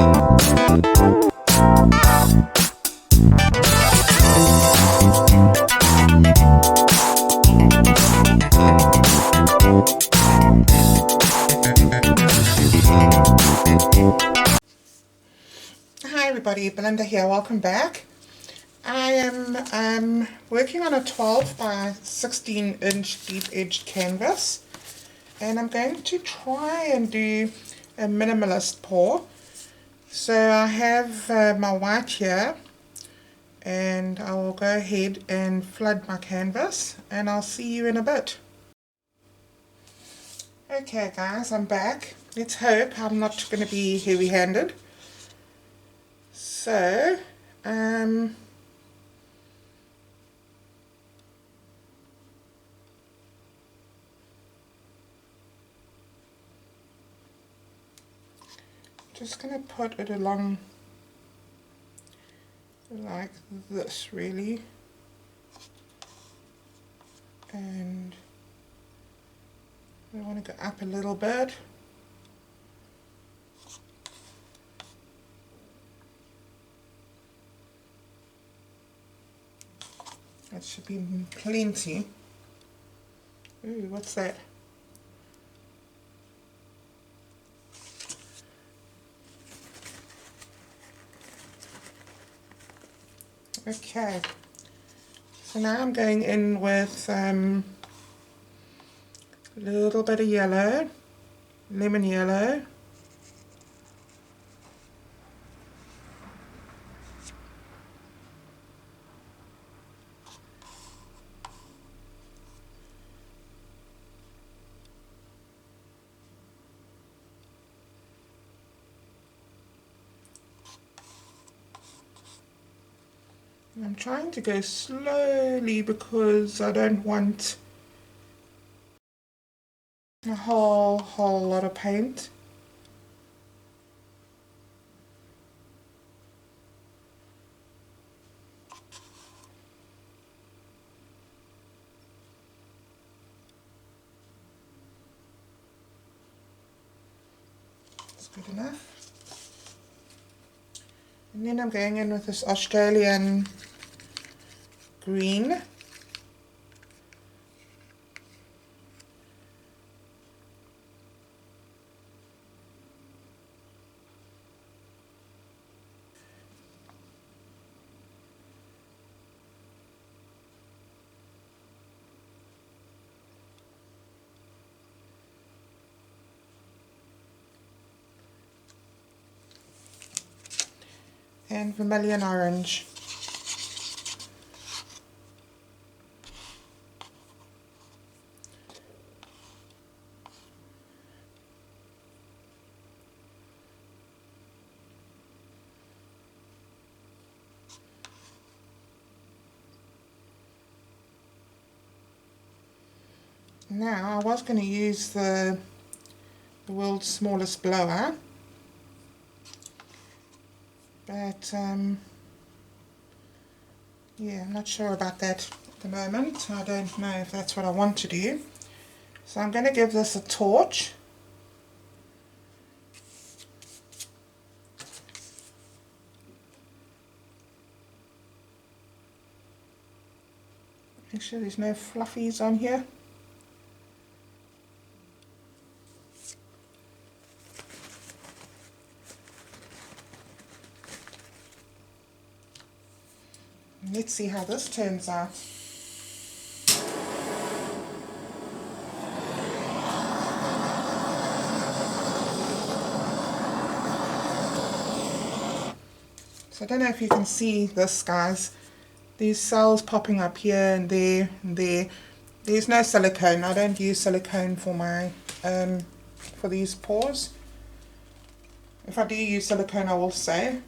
Hi everybody, Belinda here, welcome back. I am working on a 12 by 16 inch deep edged canvas, and I'm going to try and do a minimalist pour. So I have my white here, and I will go ahead and flood my canvas, and I'll see you in a bit. Okay guys, I'm back. Let's hope I'm not going to be heavy-handed. So, just going to put it along like this really, and I want to go up a little bit. That should be plenty. Ooh, what's that? Okay, so now I'm going in with a little bit of yellow, lemon yellow. I'm trying to go slowly because I don't want a whole lot of paint. That's good enough. And then I'm going in with this Australian green. And Vermilion orange. Now I was going to use the world's smallest blower, but yeah, I'm not sure about that at the moment. I don't know if that's what I want to do. So I'm going to give this a torch. Make sure there's no fluffies on here. Let's see how this turns out. So I don't know if you can see this, guys. These cells popping up here and there and there. There's no silicone. I don't use silicone for my for these pours. If I do use silicone, I will say.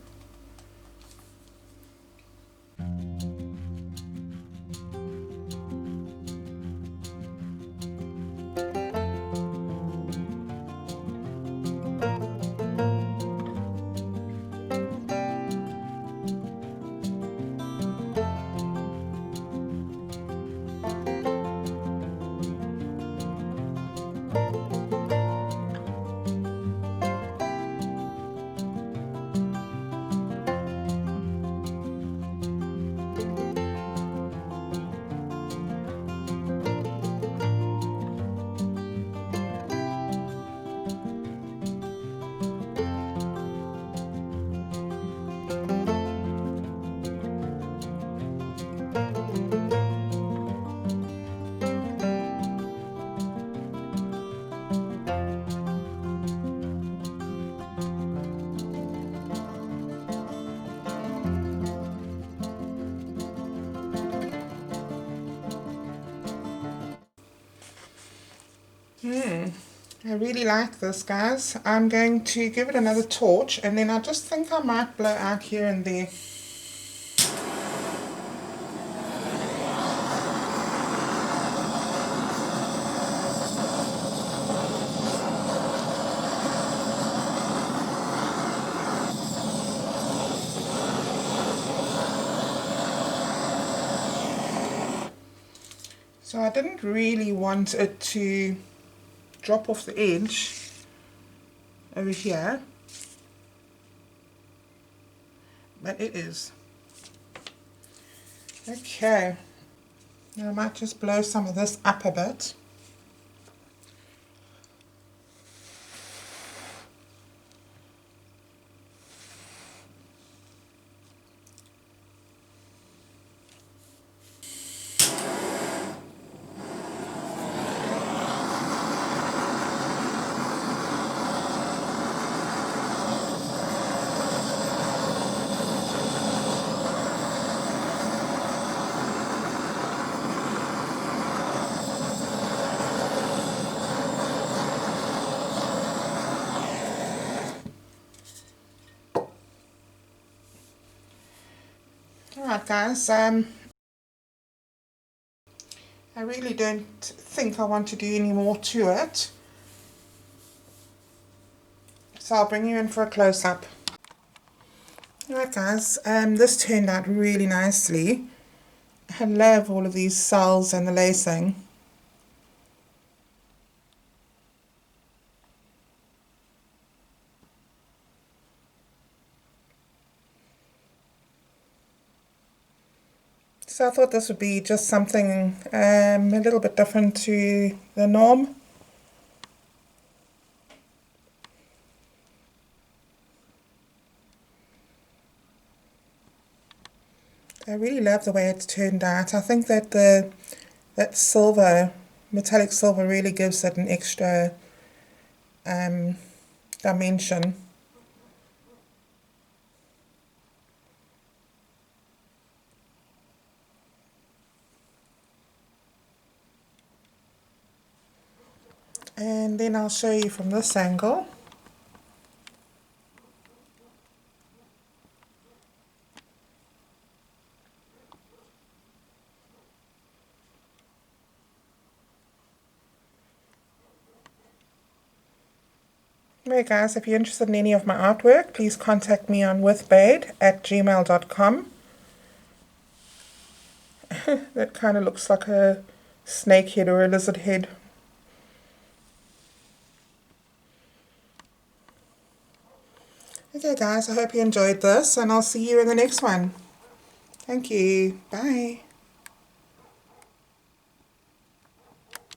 I really like this, guys. I'm going to give it another torch, and then I just think I might blow out here and there. So I didn't really want it to drop off the edge over here, but it is. Okay, now I might just blow some of this up a bit. Alright guys, I really don't think I want to do any more to it, so I'll bring you in for a close-up. Alright guys, this turned out really nicely. I love all of these cells and the lacing. So I thought this would be just something a little bit different to the norm. I really love the way it's turned out. I think that that silver, metallic silver, really gives it an extra dimension. And then I'll show you from this angle. Anyway guys, if you're interested in any of my artwork, please contact me on withBade@gmail.com. That kind of looks like a snake head or a lizard head. Okay guys, I hope you enjoyed this, and I'll see you in the next one. Thank you. Bye.